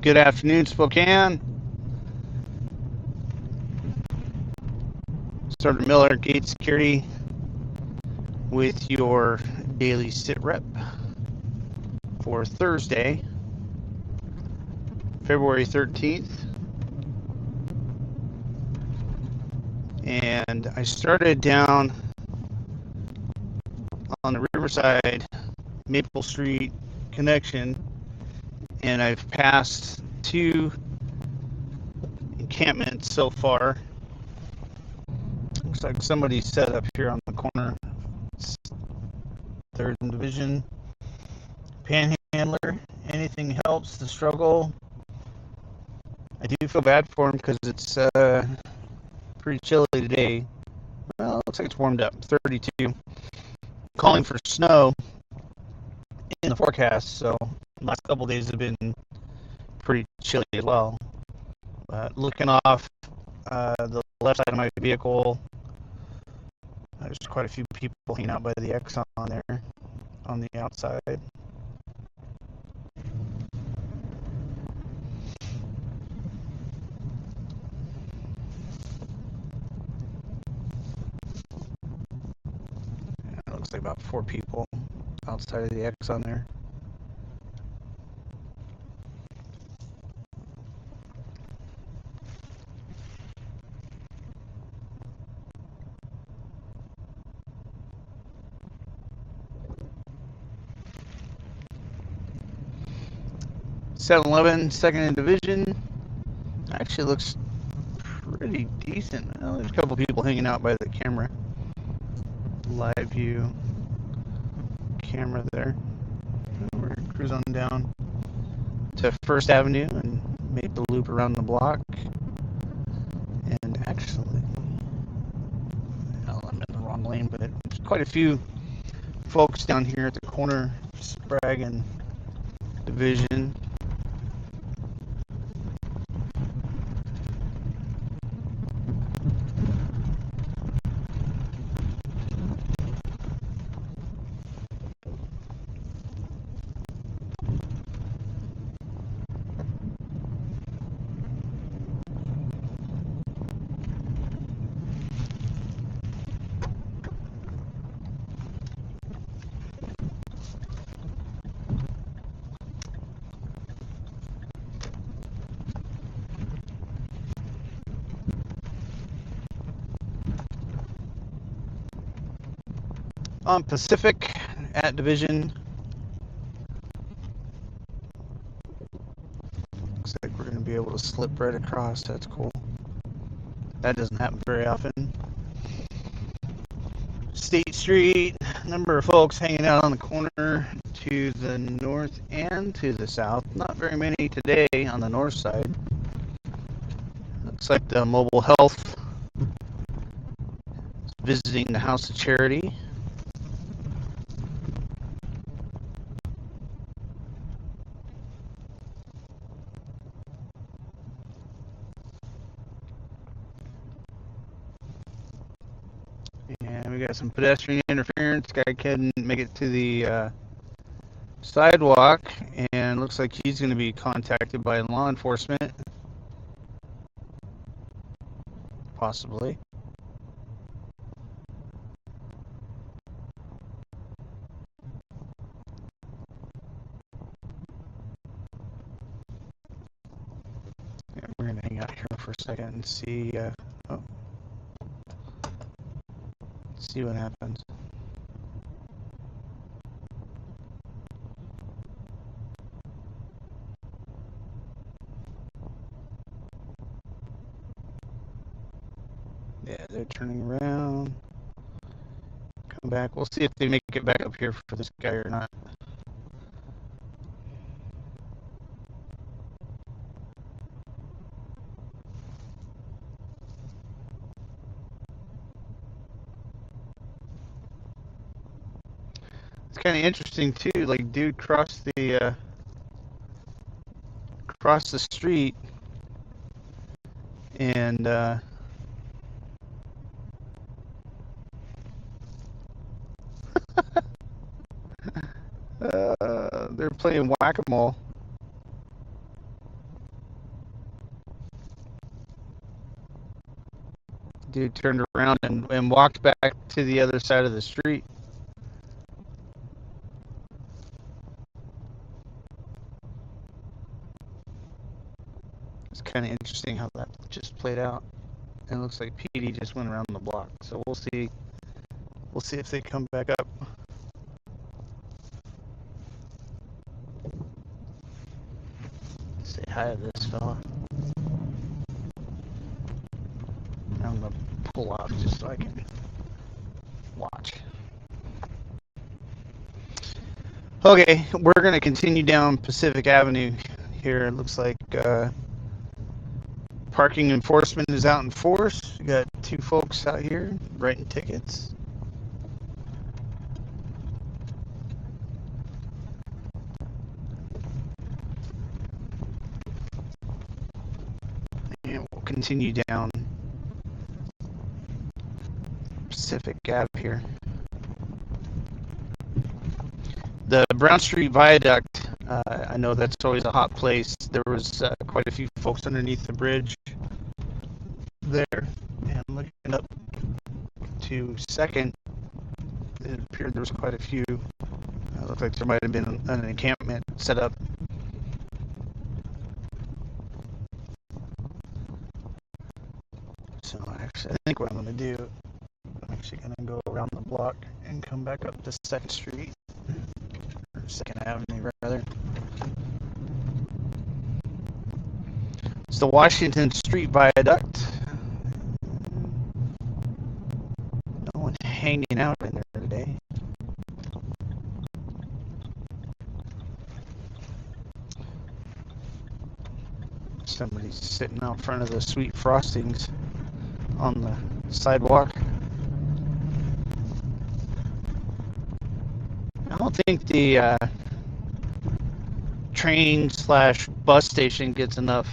Good afternoon, Spokane. Sergeant Miller, Gate Security, with your daily sit rep for Thursday, February 13th. And I started down on the Riverside Maple Street connection, and I've passed two encampments so far. Looks like somebody's set up here on the corner. It's 3rd Division Panhandler. Anything helps the struggle. I do feel bad for him because it's pretty chilly today. Well, it looks like it's warmed up. 32. Calling for snow in the forecast, so the last couple of days have been pretty chilly as well. But looking off the left side of my vehicle, there's quite a few people hanging out by the Exxon there on the outside. It looks like about 4 people outside of the Exxon there. (711) 2nd Division actually looks pretty decent. Well, there's a couple people hanging out by the camera. Live view camera there. We're cruising down to 1st Avenue and made the loop around the block. And actually, well, I'm in the wrong lane, but there's quite a few folks down here at the corner, Sprague and Division. On Pacific at Division. Looks like we're going to be able to slip right across. That's cool. That doesn't happen very often. State Street, number of folks hanging out on the corner to the north and to the south. Not very many today on the north side. Looks like the Mobile Health is visiting the House of Charity. And we got some pedestrian interference. Guy couldn't make it to the sidewalk, and looks like he's going to be contacted by law enforcement. Possibly. Yeah, we're going to hang out here for a second and see. See what happens. Yeah, they're turning around. Come back. We'll see if they make it back up here for this guy or not. It's kind of interesting too. Like, dude crossed the street, and they're playing whack-a-mole. Dude turned around and walked back to the other side of the street. It's kind of interesting how that just played out. And it looks like PD just went around the block. So we'll see. We'll see if they come back up. Say hi to this fella. I'm gonna pull off just so I can watch. Okay, we're gonna continue down Pacific Avenue here. It looks like parking enforcement is out in force. We got 2 folks out here writing tickets. And we'll continue down Pacific Ave here. The Brown Street Viaduct, I know that's always a hot place. There was quite a few folks underneath the bridge there. And looking up to 2nd, it appeared there was quite a few. It looked like there might have been an encampment set up. So actually, I think what I'm going to do, I'm actually going to go around the block and come back up to 2nd Street, or 2nd Avenue rather. It's the Washington Street Viaduct. No one hanging out in there today. Somebody's sitting out front of the Sweet Frostings on the sidewalk. I don't think the train/bus station gets enough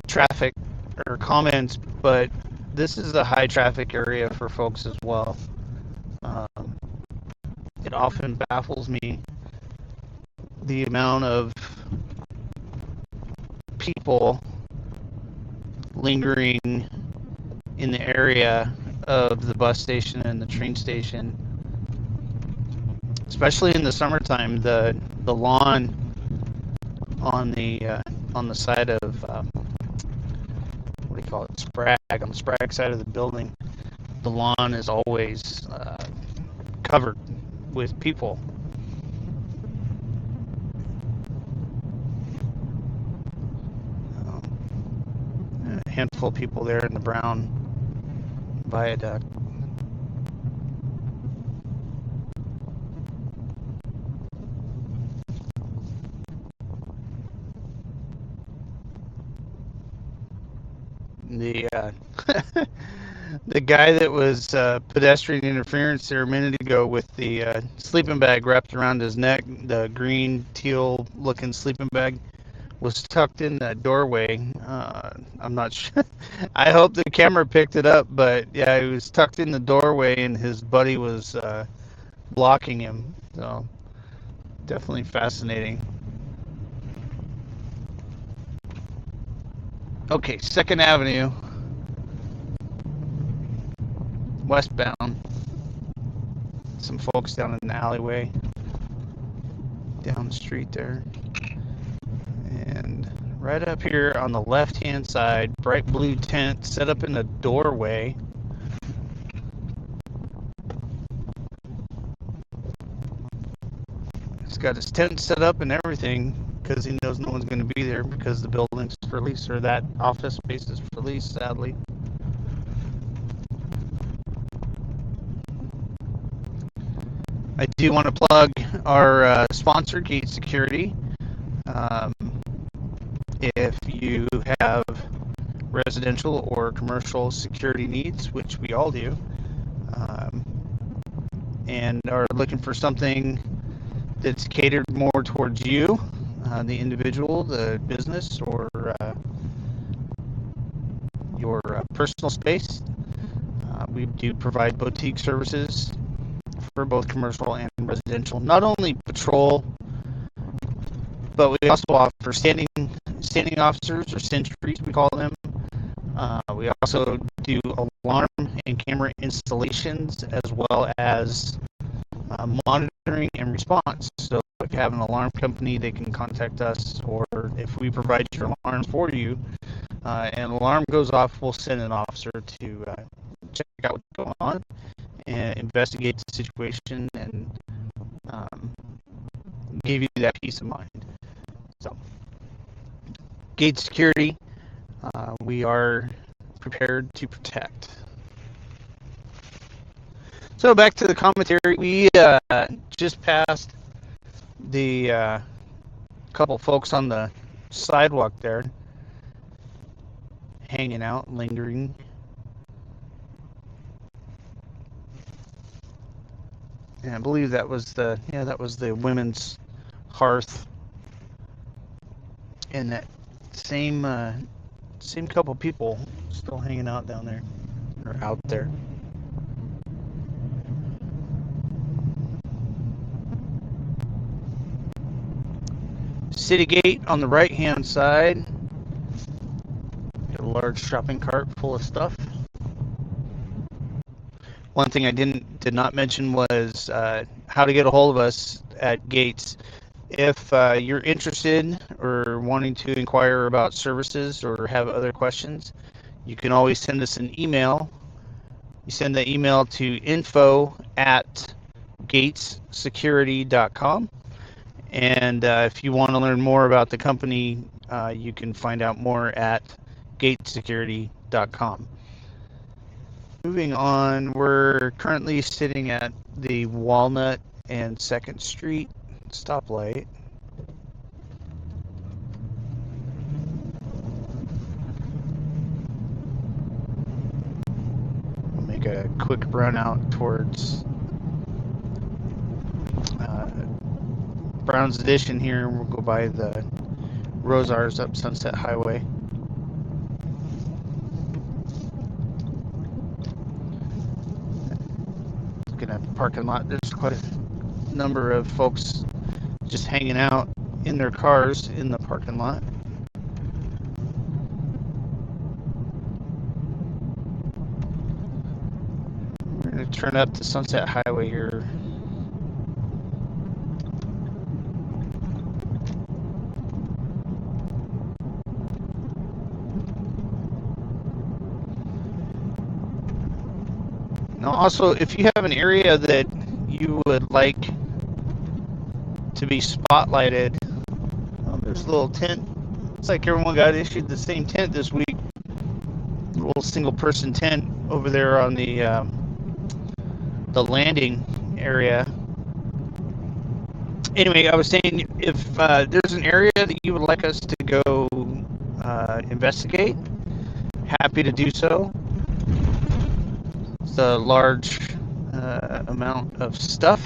traffic or comments, but this is a high traffic area for folks as well. It often baffles me the amount of people lingering in the area of the bus station and the train station, especially in the summertime. The lawn on the side of what do you call it, Spragg, on the Spragg side of the building, the lawn is always covered with people. A handful of people there in the Brown Viaduct. The the guy that was pedestrian interference there a minute ago with the sleeping bag wrapped around his neck, the green teal looking sleeping bag, was tucked in that doorway. I'm not sure. I hope the camera picked it up, but yeah, he was tucked in the doorway and his buddy was blocking him. So definitely fascinating. Okay, 2nd Avenue, westbound. Some folks down in the alleyway, down the street there. And right up here on the left-hand side, bright blue tent set up in the doorway. He's got his tent set up and everything because he knows no one's going to be there because the building's for lease, or that office space is for lease, sadly. I do want to plug our sponsor, Gate Security. If you have residential or commercial security needs, which we all do, and are looking for something that's catered more towards you, the individual, the business, or your personal space, we do provide boutique services for both commercial and residential. Not only patrol, but we also offer standing officers, or sentries we call them, We also do alarm and camera installations as well as monitoring and response. So if you have an alarm company, they can contact us, or if we provide your alarm for you, and alarm goes off, we'll send an officer to check out what's going on and investigate the situation and give you that peace of mind. So, gate security, we are prepared to protect. So back to the commentary, we just passed the couple folks on the sidewalk there, hanging out, lingering. And I believe that was the women's hearth, and that same couple people still hanging out down there, or out there. City gate on the right hand side. Got a large shopping cart full of stuff. One thing I did not mention was how to get a hold of us at Gates. If you're interested or wanting to inquire about services or have other questions, you can always send us an email. You send the email to info@gatessecurity.com. And if you want to learn more about the company, you can find out more at gatessecurity.com. Moving on, we're currently sitting at the Walnut and 2nd Street stoplight. We'll make a quick run out towards Brown's Addition here, and we'll go by the Rosars up Sunset Highway. Looking at the parking lot, there's quite a number of folks just hanging out in their cars in the parking lot. We're going to turn up to Sunset Highway here. Now, also, if you have an area that you would like to be spotlighted, there's a little tent. Looks like everyone got issued the same tent this week. A little single-person tent over there on the landing area. Anyway, I was saying, if there's an area that you would like us to go investigate, happy to do so. It's a large amount of stuff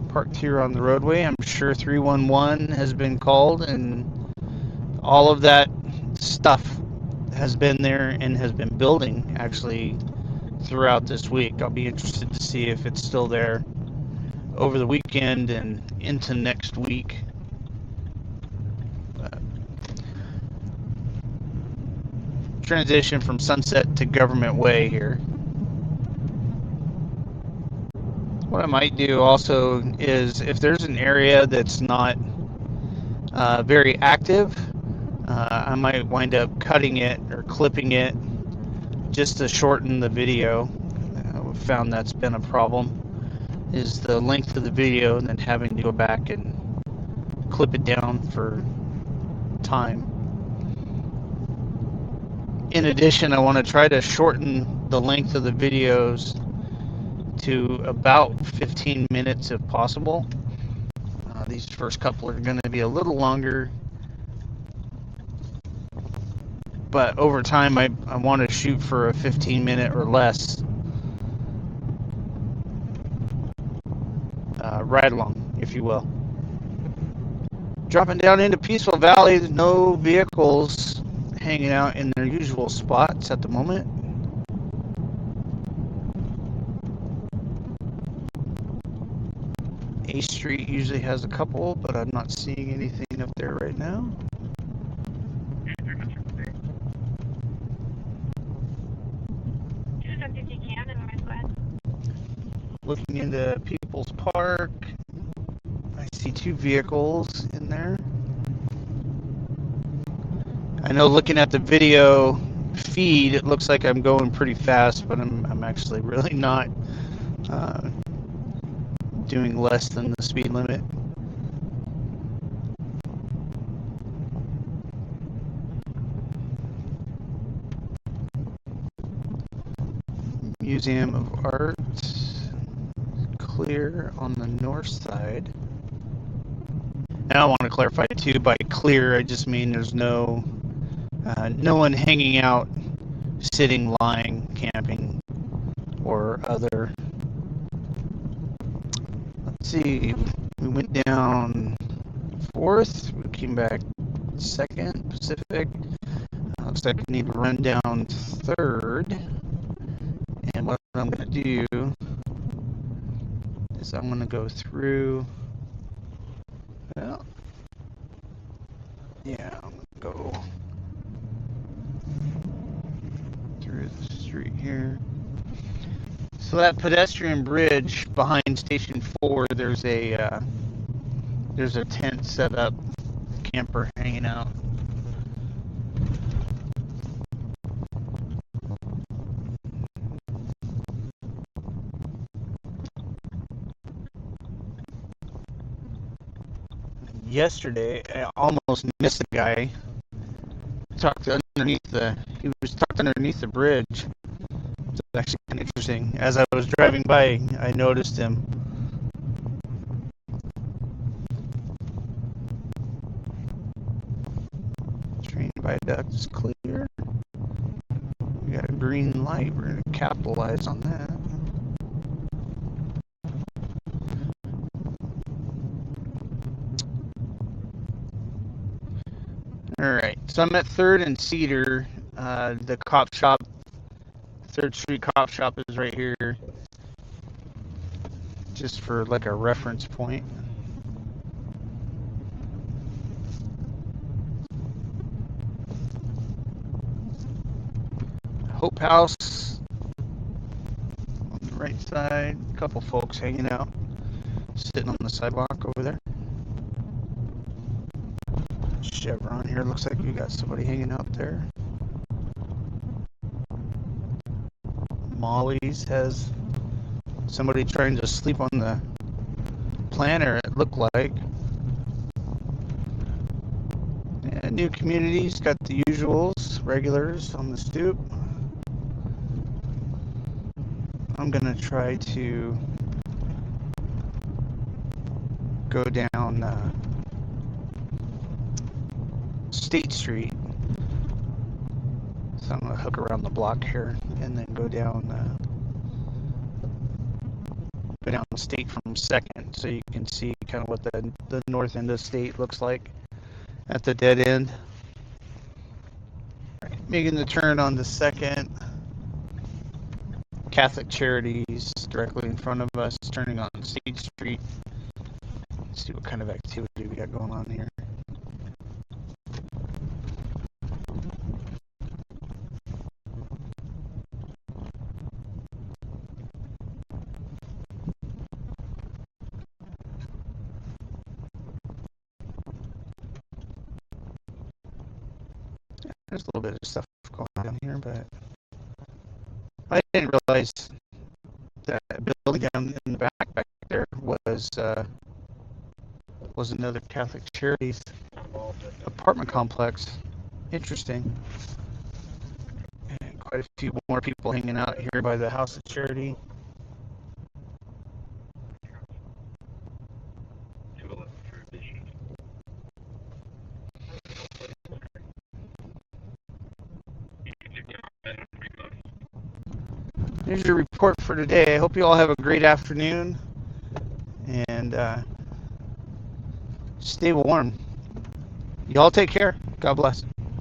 parked here on the roadway. I'm sure 311 has been called, and all of that stuff has been there and has been building actually throughout this week. I'll be interested to see if it's still there over the weekend and into next week. Transition from Sunset to Government Way here. What I might do also is, if there's an area that's not very active, I might wind up cutting it or clipping it just to shorten the video. We've found that's been a problem, is the length of the video and then having to go back and clip it down for time. In addition, I want to try to shorten the length of the videos to about 15 minutes if possible. These first couple are going to be a little longer, but over time I want to shoot for a 15-minute or less ride along, if you will. Dropping down into Peaceful Valley, there's no vehicles hanging out in their usual spots at the moment. A Street usually has a couple, but I'm not seeing anything up there right now. Looking into People's Park. I see 2 vehicles in there. I know looking at the video feed, it looks like I'm going pretty fast, but I'm actually really not. Doing less than the speed limit. Museum of Art, clear on the north side. And I want to clarify too, by clear I just mean there's no one hanging out, sitting, lying, camping, or other. Let's see, we went down 4th, we came back 2nd, Pacific. Looks like we need to run down 3rd. And what I'm going to do is I'm going to go through, well, yeah, I'm going to go through the street here. So that pedestrian bridge behind Station 4, there's a tent set up, camper hanging out. Yesterday, I almost missed a guy. He was tucked underneath the bridge. It's actually kind of interesting. As I was driving by, I noticed him. Train viaduct is clear. We got a green light. We're going to capitalize on that. Alright, so I'm at 3rd and Cedar. The cop shop, 3rd Street cop shop is right here. Just for like a reference point. Hope House on the right side. A couple folks hanging out, sitting on the sidewalk over there. Chevron here, looks like we got somebody hanging out there. Molly's has somebody trying to sleep on the planter, it looked like. And New Community's got the usuals, regulars on the stoop. I'm gonna try to go down State Street. So I'm gonna hook around the block here and then go down State from 2nd, so you can see kind of what the north end of State looks like at the dead end. Right, making the turn on the 2nd. Catholic Charities directly in front of us, turning on State Street. Let's see what kind of activity we got going on here. There's a little bit of stuff going on down here, but I didn't realize that building down in the back there was another Catholic Charities apartment complex. Interesting. And quite a few more people hanging out here by the House of Charity. Here's your report for today. I hope you all have a great afternoon and stay warm. Y'all take care. God bless.